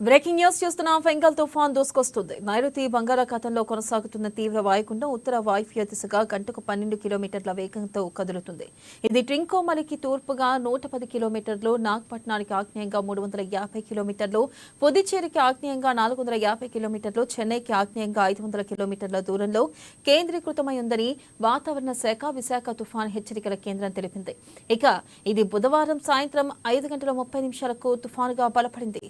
Breaking news చూస్తున్నాం. Fengal తుఫాన్ దూసుకొస్తుంది. నైరుతి బంగాళాఖాతంలో కొనసాగుతున్న తీవ్ర వాయుగుండం ఉత్తర వాయువ్య దిశగా గంటకు 12 కిలోమీటర్ల వేగంతో కదులుతుంది. ఇది ట్రింకోమలికి తూర్పుగా 110 కిలోమీటర్లు, నాగపట్నానికి ఆగ్నేయంగా 350 కిలోమీటర్లు, పుదుచ్చేరికి ఆగ్నేయంగా 450 కిలోమీటర్లు, చెన్నైకి ఆగ్నేయంగా 500 కిలోమీటర్ల దూరంలో కేంద్రీకృతమై ఉందని వాతావరణ శాఖ విశాఖ తుఫాన్ హెచ్చరికల కేంద్రం తెలిపింది. ఇక ఇది బుధవారం సాయంత్రం 5:30 తుఫానుగా బలపడింది.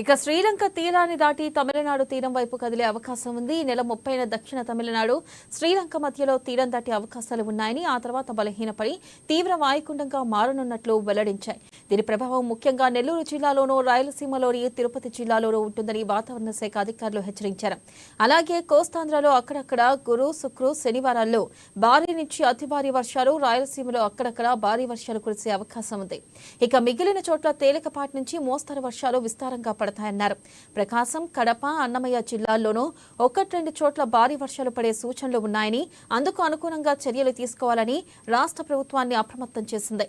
ఇక శ్రీలంక తీరాన్ని దాటి తమిళనాడు తీరం వైపు కదిలే అవకాశం ఉంది. ఈ నెల 30న దక్షిణ తమిళనాడు శ్రీలంక మధ్యలో తీరం దాటే అవకాశాలు ఉన్నాయని, ఆ తర్వాత బలహీనపడి తీవ్ర వాయుగుండంగా మారనున్నట్లు వెల్లడించాయి. దీని ప్రభావం ముఖ్యంగా నెల్లూరు జిల్లాలోనూ, రాయలసీమలోని తిరుపతి జిల్లాలోనూ ఉంటుందని వాతావరణ శాఖ అధికారులు హెచ్చరించారు. అలాగే కోస్తాంధ్రలో అక్కడక్కడ గురు, శుక్ర, శనివారాల్లో భారీ నుంచి అతి భారీ వర్షాలు, రాయలసీమలో అక్కడక్కడ భారీ వర్షాలు కురిసే అవకాశం ఉంది. ఇక మిగిలిన చోట్ల తేలికపాటి నుంచి మోస్తరు వర్షాలు విస్తారంగా పడతాయన్నారు. ప్రకాశం, కడప, అన్నమయ్య జిల్లాల్లోనూ 1-2 చోట్ల భారీ వర్షాలు పడే సూచనలు ఉన్నాయని, అందుకు అనుగుణంగా చర్యలు తీసుకోవాలని రాష్ట్ర ప్రభుత్వాన్ని అప్రమత్తం చేసింది.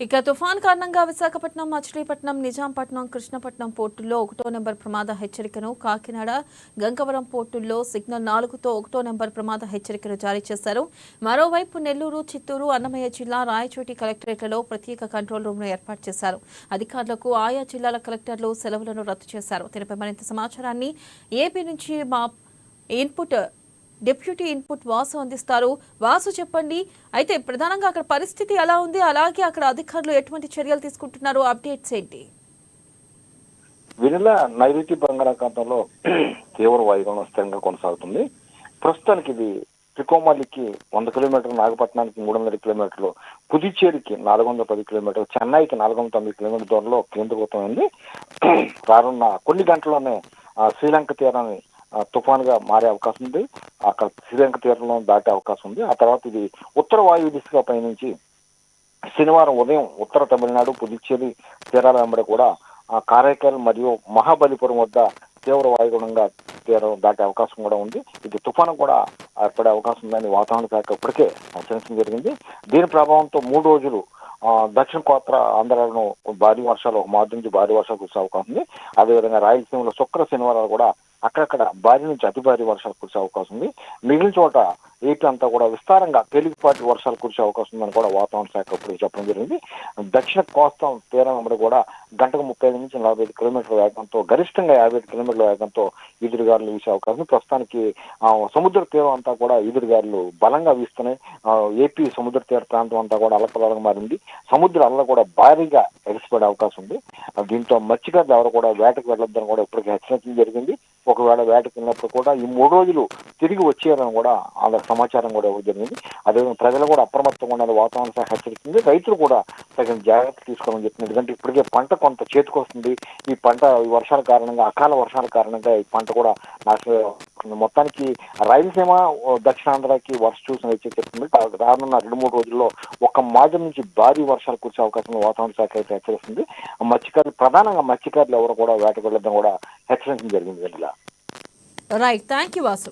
ఇక తుఫాన్ కారణంగా విశాఖపట్నం, మచిలీపట్నం, నిజాంపట్నం, కృష్ణపట్నం పోర్టుల్లో 1వ నెంబర్ ప్రమాద హెచ్చరికను, కాకినాడ, గంగవరం పోర్టుల్లో సిగ్నల్ 4తో 1వ నెంబర్ ప్రమాద హెచ్చరికను జారీ చేశారు. మరోవైపు నెల్లూరు, చిత్తూరు, అన్నమయ్య జిల్లా, రాయచోటి కలెక్టరేట్లలో ప్రత్యేక కంట్రోల్ రూమ్ను ఏర్పాటు చేశారు. అధికారులకు ఆయా జిల్లాల కలెక్టర్లు సెలవులను రద్దు చేశారు. దీనిపై మరింత సమాచారాన్ని ఏపీ నుంచి మా డిప్యూటీ ఇన్పుట్ వాసు అందిస్తారు. వాసు, చెప్పండి. అయితే ప్రధానంగా అక్కడ పరిస్థితి ఎలా ఉంది, అలాగే అక్కడ అధికారులు ఎటువంటి చర్యలు తీసుకుంటున్నారు, అప్డేట్స్ ఏంటి? వెనుల నైరుతి బంగాళాఖాతంలో తీవ్ర వాయుగుండం స్థిరంగా కొనసాగుతుంది. ప్రస్తుతానికి ఇది త్రికోమలికి 100 కిలోమీటర్లు, నాగపట్నానికి 300 కిలోమీటర్లు, పుదుచ్చేరికి 410 కిలోమీటర్లు, చెన్నైకి 409 కిలోమీటర్ల దూరంలో కేంద్రీకృతమైంది. రానున్న కొన్ని గంటల్లోనే శ్రీలంక తీరాన్ని తుఫానుగా మారే అవకాశం ఉంది. అక్కడ శ్రీలంక తీరంలో దాటే అవకాశం ఉంది. ఆ తర్వాత ఇది ఉత్తర వాయువు దిశగా పయనించి శనివారం ఉదయం ఉత్తర తమిళనాడు, పుదుచ్చేరి తీరాల వెంబడి కూడా కారైకల్ మరియు మహాబలిపురం వద్ద తీవ్ర వాయుగుణంగా తీరం దాటే అవకాశం కూడా ఉంది. ఇది తుఫాను కూడా ఏర్పడే అవకాశం ఉందని వాతావరణ శాఖ ఇప్పటికే హెచ్చరించడం జరిగింది. దీని ప్రభావంతో 3 రోజులు దక్షిణ కోస్తా ఆంధ్రాలను భారీ వర్షాలు, ఒక మాది నుంచి భారీ వర్షాలు కురిసే అవకాశం ఉంది. అదేవిధంగా రాయలసీమలో శుక్ర, శనివారాలు కూడా అక్కడక్కడ భారీ నుంచి అతి భారీ వర్షాలు కురిసే అవకాశం ఉంది. మిగిలిన చోట ఏపీ అంతా కూడా విస్తారంగా తేలికపాటి వర్షాలు కురిసే అవకాశం ఉందని కూడా వాతావరణ శాఖ ఇప్పుడు చెప్పడం జరిగింది. దక్షిణ కోస్తా తీరం వెంబడి కూడా గంటకు 35 నుంచి 45 కిలోమీటర్ల వేగంతో, గరిష్టంగా 50 కిలోమీటర్ల వేగంతో ఈదురుగాలులు వీసే అవకాశం. ప్రస్తుతానికి సముద్ర తీరం అంతా కూడా ఈదురుగాలులు బలంగా వీస్తున్నాయి. ఏపీ సముద్ర తీర ప్రాంతం అంతా కూడా అల్లకల్లోలంగా మారింది. సముద్ర అల్ల కూడా భారీగా ఎగసిపడే అవకాశం ఉంది. దీంతో మత్స్యకారులు ఎవరు కూడా వేటకు వెళ్ళొద్దని కూడా ఇప్పటికీ హెచ్చరించడం జరిగింది. ఒకవేళ వేటకు వెళ్ళినప్పుడు కూడా ఈ 3 రోజులు తిరిగి వచ్చేయాలని కూడా వాళ్ళ సమాచారం కూడా ఇవ్వడం జరిగింది. అదేవిధంగా ప్రజలు కూడా అప్రమత్తంగా ఉండాలి వాతావరణ శాఖ హెచ్చరిస్తుంది. రైతులు కూడా తగిన జాగ్రత్తలు తీసుకోవాలని చెప్తుంది. ఎందుకంటే ఇప్పటికే పంట కొంత చేతికొస్తుంది. ఈ పంట వర్షాల కారణంగా, అకాల వర్షాల కారణంగా ఈ పంట కూడా నాశనం. మొత్తానికి రాయలసీమ, దక్షిణాంధ్రకి వర్ష సూచన హెచ్చరిస్తుంది. రానున్న 2-3 రోజుల్లో ఒక మాది నుంచి భారీ వర్షాలు కురిసే అవకాశం వాతావరణ శాఖ అయితే హెచ్చరిస్తుంది. మత్స్యకారులు, ప్రధానంగా మత్స్యకారులు ఎవరు కూడా వేటకు వెళ్ళడం కూడా హెచ్చరించడం జరిగింది. Right, thank you Vasu.